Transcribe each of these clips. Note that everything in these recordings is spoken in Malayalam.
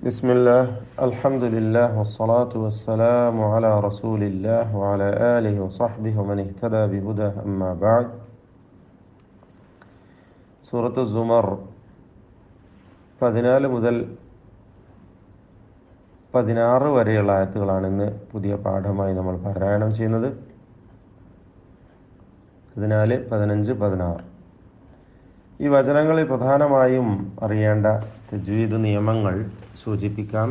بسم الله الحمد لله والصلاة والسلام على رسول الله وعلى آله وصحبه ومن اهتدى بهداه أما بعد. സൂറത്ത് സുമർ 14 മുതൽ 16 വരെയുള്ള ആയത്തുകളാണ് ഇന്ന് പുതിയ പാഠമായി നമ്മൾ പാരായണം ചെയ്യുന്നത്. 14, 15, 16 ഈ വചനങ്ങളിൽ പ്രധാനമായും അറിയേണ്ട തജ്വീദ് നിയമങ്ങൾ സൂചിപ്പിക്കാം.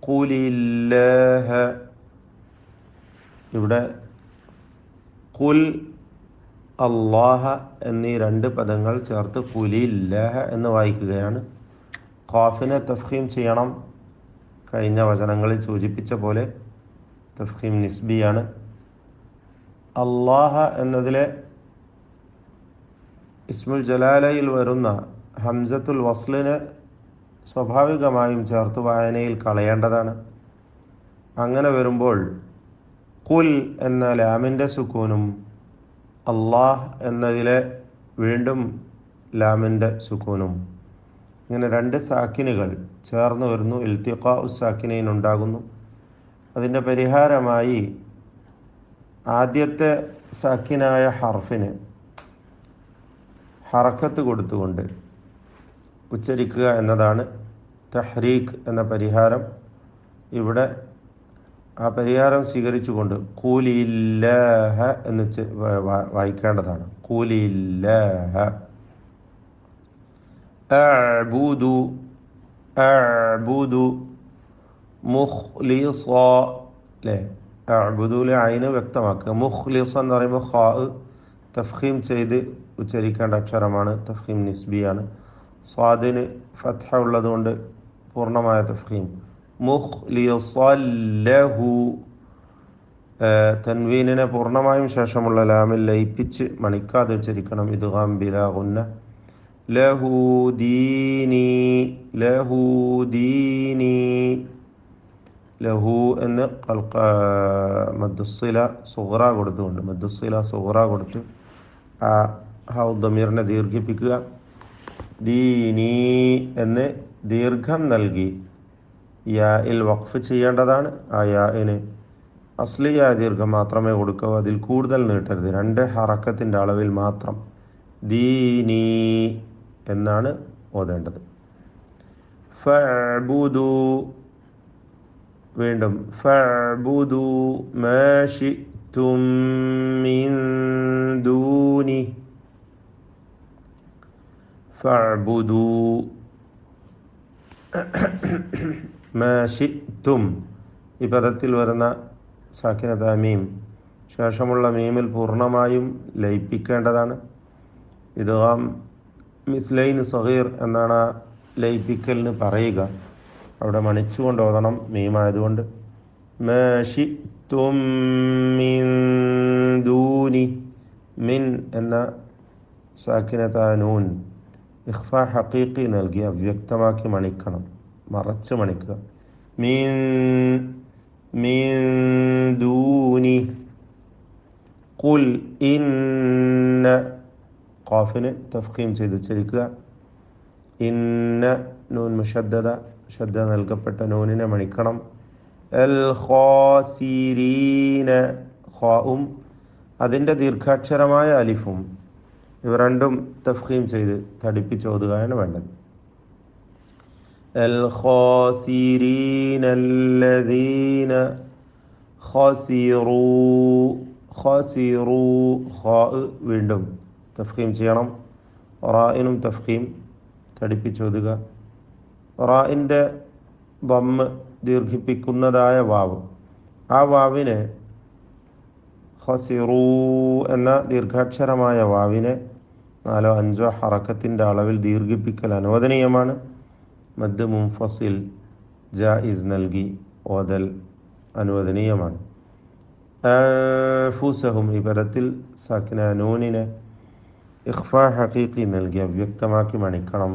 ഖുലില്ലാഹ, ഇവിടെ ഖുൽ അല്ലാഹ എന്നീ രണ്ട് പദങ്ങൾ ചേർത്ത് ഖുലില്ലാഹ എന്ന് വായിക്കുകയാണ്. ഖാഫിനെ തഫ്ഖീം ചെയ്യണം. കഴിഞ്ഞ വചനങ്ങളിൽ സൂചിപ്പിച്ച പോലെ തഫ്ഖീം നിസ്ബിയാണ്. അല്ലാഹ എന്നതിലെ ഇസ്മുൽ ജലാലയിൽ വരുന്ന ഹംസത്തുൽ വസ്ലിനെ സ്വാഭാവികമായും ചേർത്ത് വായനയിൽ കളയേണ്ടതാണ്. അങ്ങനെ വരുമ്പോൾ ഖുൽ എന്ന ലാമിൻ്റെ സുക്കൂനും അല്ലാഹ് എന്നതിലെ വീണ്ടും ലാമിൻ്റെ സുക്കൂനും, ഇങ്ങനെ രണ്ട് സാക്കിനുകൾ ചേർന്ന് വരുന്നു. ഇൽത്തിഖാ സാക്കിനൈൻ ഉണ്ടാകുന്നു. അതിൻ്റെ പരിഹാരമായി ആദ്യത്തെ സാക്കിനായ ഹർഫിന് ഹറക്കത്ത് കൊടുത്തുകൊണ്ട് ഉച്ചരിക്കുക എന്നതാണ് തഹ്രീക്ക് എന്ന പരിഹാരം. ഇവിടെ ആ പരിഹാരം സ്വീകരിച്ചുകൊണ്ട് ഖുലില്ലാഹ എന്ന് വായിക്കേണ്ടതാണ്. ഖുലില്ലാഹ. അഅ്ബുദു അഅ്ബുദു മുഖ്ലിസ, അല്ലേ? അഅ്ബുദുലെ ഐന് വ്യക്തമാക്കുക. മുഖ്ലിസ എന്ന് പറയുമ്പോൾ ഖാ തഫ്ഖീം ചെയ്ത് ഉച്ചരിക്കേണ്ട അക്ഷരമാണ്. തഫ്ഖീം നിസ്ബിയാണ്. സ്വാദിന് ഫത്ഹ ഉള്ളതുകൊണ്ട് പൂർണ്ണമായ തഫ്ഖീം. മുഖ്ലിസൻ ലഹു, തൻവീനിനെ പൂർണ്ണമായും ശേഷമുള്ള ലാമിൽ ലയിപ്പിച്ച് മണിക്കാതെ ഉച്ചരിക്കണം. ഇദ്ഗാം ബിലാ ഗുന്ന. ലഹു ദീനി, ലഹു ദീനി. ലഹു എന്ന് മദ്ദുസ്സില സുഗ്റ കൊടുത്തുകൊണ്ട്, മദ്ദുസ്സില സുഗ്റ കൊടുത്ത് ആ ഹൗ ദമീറിനെ ദീർഘിപ്പിക്കുക. ദീനി എന്ന് ദീർഘം നൽകി യാഇൽ വഖഫ് ചെയ്യേണ്ടതാണ്. ആ യാഇന് അസ്ലിയായ ദീർഘം മാത്രമേ കൊടുക്കാവൂ. അതിൽ കൂടുതൽ നീട്ടരുത്. 2 ഹറക്കത്തിൻ്റെ അളവിൽ മാത്രം ദീനി എന്നാണ് ഓതേണ്ടത്. ഫഅ്ബുദു, വീണ്ടും ഫഅ്ബുദു മാ ശിഅ്തും മിൻ ദൂനി. ഫഅ്ബുദു മാ ശിഅ്തും, ഈ പദത്തിൽ വരുന്ന സാക്കിനത മീം ശേഷമുള്ള മീമിൽ പൂർണ്ണമായും ലയിപ്പിക്കേണ്ടതാണ്. ഇദ്ഗാം മിസ്ലൈൻ സഗീർ എന്നാണ് ആ ലയിപ്പിക്കലിന് പറയുക. അവിടെ മണിച്ചുകൊണ്ട് ഓതണം, മീമായതുകൊണ്ട്. മാ ശിഅ്തും മിൻ ദൂനി, മിൻ എന്ന സാക്കിനത നൂൻ ഇഖ്ഫാ ഹഖീഖി നൽകി അവ്യക്തമാക്കി മണിക്കണം, മറച്ച് മണിക്കുക. മിൻ മിൻ ദൂനി. ഖുൽ ഇന്ന, ഖാഫിന് തഫ്ഖീം ചെയ്ത് ഉച്ചരിക്കുക. ഇന്ന നൂൻ മുശദ്ദദ, ശദ്ദ നൽകപ്പെട്ട നൂനിനെ മണിക്കണം. അൽ ഖാസിരീന, ഖാഉം അതിൻ്റെ ദീർഘാക്ഷരമായ അലിഫും ഇവ രണ്ടും തഫ്ഖീം ചെയ്ത് തടിപ്പിച്ചോതുകയാണ് വേണ്ടത്. അൽ ഖാസിരീന അല്ലദീന ഖസിറൂ, ഖസിറൂ. ഖാ വീണ്ടും തഫ്ഖീം ചെയ്യണം. റാഇനും തഫ്ഖീം തടിപ്പിച്ചോതുക. റാഇൻ്റെ ദമ്മ് ദീർഘിപ്പിക്കുന്നതായ വാവ്, ആ വാവിനെ ഖസിറൂ എന്ന ദീർഘാക്ഷരമായ വാവിനെ 4-5 ഹറക്കത്തിൻ്റെ അളവിൽ ദീർഘിപ്പിക്കൽ അനുവദനീയമാണ്. മദ് മുൻഫസിൽ ജായിസ് നൽകി ഓതൽ അനുവദനീയമാണ്. അൻഫുസഹും, ഈ പദത്തിൽ സാക്കിന നൂനിനെ ഇഖ്ഫാ ഹഖീഖി നൽകി അവ്യക്തമാക്കി മണിക്കണം.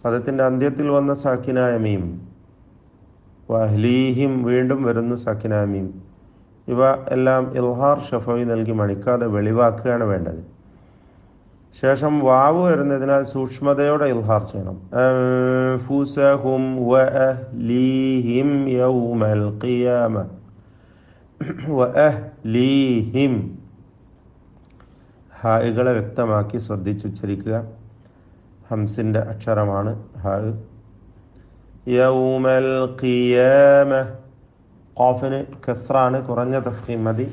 പദത്തിൻ്റെ അന്ത്യത്തിൽ വന്ന സാക്കിനായ മീം, വഅഹ്ലീഹിം വീണ്ടും വരുന്നു സാക്കിനായ മീം. ഇവ എല്ലാം ഇൽഹാർ ഷഫവി നൽകി മണിക്കാതെ വെളിവാക്കുകയാണ് വേണ്ടത്. ശേഷം വാവ് വരുന്നതിനാൽ സൂക്ഷ്മതയോടെ ഇൽഹാർ ചെയ്യണം. അൻഫുസഹും വഅഹ്ലീഹിം യൗമൽ ഖിയാമ. വഅഹ്ലീഹിം ഹായികളെ വ്യക്തമാക്കി ശ്രദ്ധിച്ചുച്ചരിക്കുക. ഹംസിൻ്റെ അക്ഷരമാണ് ഹാ. യൗമൽ ഖിയാമ. ഖാഫിന് കസ്റാണ്, കുറഞ്ഞ തഫ്ഖീം മതി.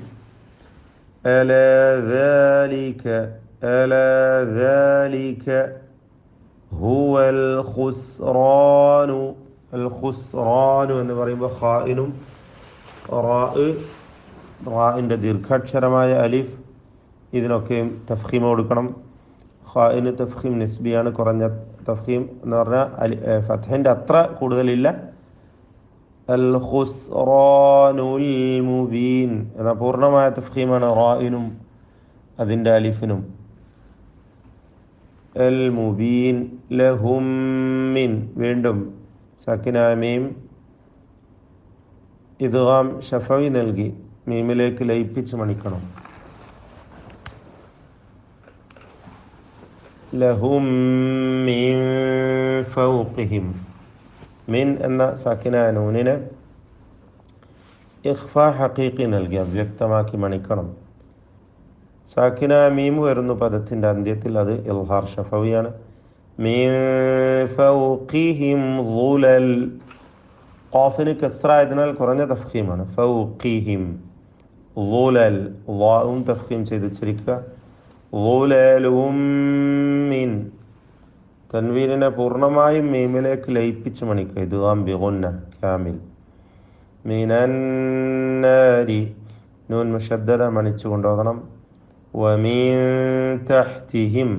അലാ ദാലിക. അലാ ദാലിക ഹുവൽ ഖുസ്റാനു. അൽ ഖുസ്റാനു എന്ന് പറയുമ്പോൾ ഖാഇനും റാഇൻ്റെ ദീർഘാക്ഷരമായ അലിഫ് ഇതിനൊക്കെയും തഫ്ഖീം കൊടുക്കണം. ഖാഇന് തഫ്ഖീം നിസ്ബിയാണ്, കുറഞ്ഞ തഫ്ഖീം എന്ന് പറഞ്ഞാൽ ഫത്ഹിൻ്റെ അത്ര കൂടുതലില്ല. അൽ ഖുസ്റാനുൽ മുബീൻ എന്ന പൂർണ്ണമായ തഫ്ഖീമാണ് റാഇനും അതിൻ്റെ അലിഫിനും. അൽ മുബീൻ. ലഹും മിൻ. വീണ്ടും സാക്കിനായ മീം ഇദ്ഗാം ശഫവി നൽകി മീമിലേക്ക് ലയിപ്പിച്ച് മണിക്കണം. ലഹും മിൻ ഫൗഖിഹിം. മിൻ എന്ന സാക്കിനായ നൂനിനെ ഇഖ്ഫാ ഹഖീഖി നൽകി അവ്യക്തമാക്കി മണിക്കണം. സാക്കിനായ മീം വരുന്ന പദത്തിൻ്റെ അന്ത്യത്തിൽ അത് ഇൽഹാർ ഷഫവിയാണ്. മിൻ ഫൗഖിഹിം ദുലൽ. ഖാഫിന് കസ്റായതിനാൽ കുറഞ്ഞ തഫ്ഖീമാണ്. ഫൗഖിഹിം ദുലൽ. ളാഉം തഫ്ഖീം ചെയ്ത് ഉച്ചരിക്കുക. ദുലലും മിൻ. തൻവീനിനെ പൂർണ്ണമായും മീമിലേക്ക് ലയിപ്പിച്ച് മണിക്കുക. ഇദ്ഗാം ബിഗുന്ന കാമിൽ. മിനന്നാരി. നൂൻ മുശദ്ദദ മണിച്ചു കൊണ്ടുപോകണം. വമിൻ തഹ്തിഹിം.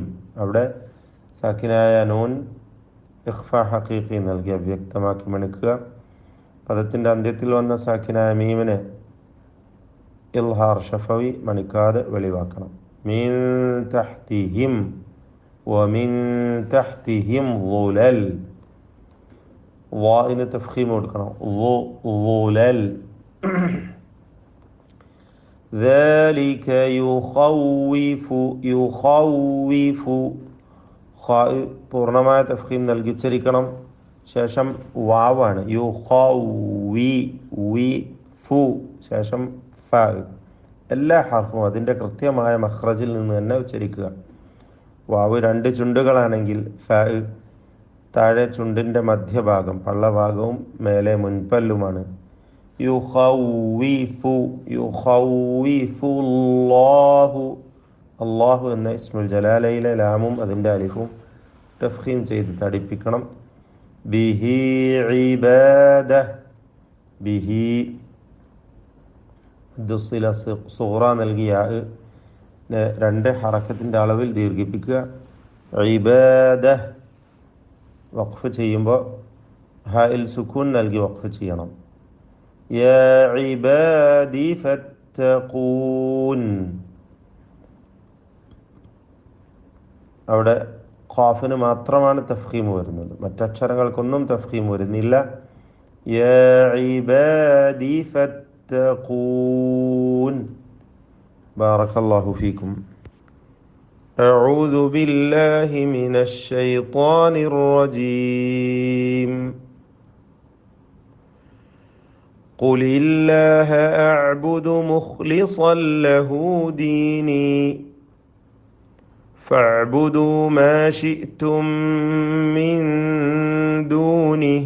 അവിടെ സാക്കിനായ നൂൻ ഇഖ്ഫാ ഹഖീഖി നൽകി അവ്യക്തമാക്കി മണിക്കുക. പദത്തിൻ്റെ അന്ത്യത്തിൽ വന്ന സാക്കിനായ മീമിനെ ഇൽഹാർ ഷഫവി മണിക്കാതെ വെളിവാക്കണം. മിൻ തഹ്തിഹിം. വമിൻ തഹ്തിഹിം ദുലൽ. വാഇന് തഫ്ഖീം കൊടുക്കണം. ദുലൽ. ذلك يخوف. يخوف. പൂർണ്ണമായ തഫ്ഖീം നൽകി ഉച്ചരിക്കണം. ശേഷം വാവാണ്. യുഖവി. വി ഫു. ശേഷം ഫ. എല്ലാ ഹർഫും അതിൻ്റെ കൃത്യമായ മഖ്റജിൽ നിന്ന് തന്നെ ഉച്ചരിക്കുക. വാവ് രണ്ട് ചുണ്ടുകളാണെങ്കിൽ ഫ താഴെ ചുണ്ടിൻ്റെ മധ്യഭാഗം പള്ളഭാഗവും മേലെ മുൻപല്ലുമാണ്. യുഖവ്വിഫു. യുഖവ്വിഫുല്ലാഹു. അള്ളാഹു എന്ന ഇസ്മുൽ ജലാലയിലെ ലാമും അതിൻ്റെ അലിഫും തഫ്ഖീം ചെയ്ത് തടിപ്പിക്കണം. ബിഹി ഇബാദ. ബിഹി ദുസ്സില സുഗ്റ നൽകിയ രണ്ട് ഹറക്കത്തിൻ്റെ അളവിൽ ദീർഘിപ്പിക്കുക. ഇബാദ വഖഫ് ചെയ്യുമ്പോൾ ഹായിൽ സുക്കൂൻ നൽകി വഖഫ് ചെയ്യണം. യാ ഇബാദി ഫത്തഖൂൻ. അവിടെ ഖാഫിന് മാത്രമാണ് തഫ്ഖീം വരുന്നത്, മറ്റക്ഷരങ്ങൾക്കൊന്നും തഫ്ഖീം വരുന്നില്ല. യാ ഇബാദി ഫത്തഖൂൻ. ബാറക്കല്ലാഹു ഫീക്കും. أعوذ بالله من الشيطان الرجيم. قل الله أعبد مخلصا له ديني فاعبدوا ما شئتم من دونه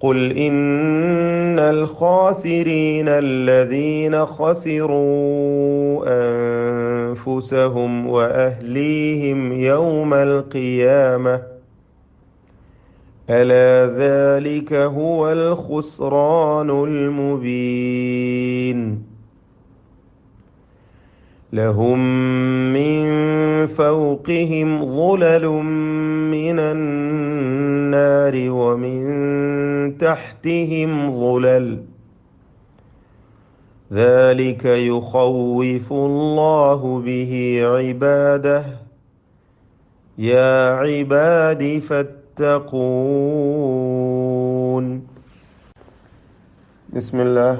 قل إن الخاسرين الذين خسروا أنفسهم وأهليهم يوم القيامة ألا ذلك هو الخسران المبين. لهم من فوقهم ظلل من النار ومن تحتهم ظلل ذلك يخوف الله به عباده يا عباد فاتقون. بسم الله.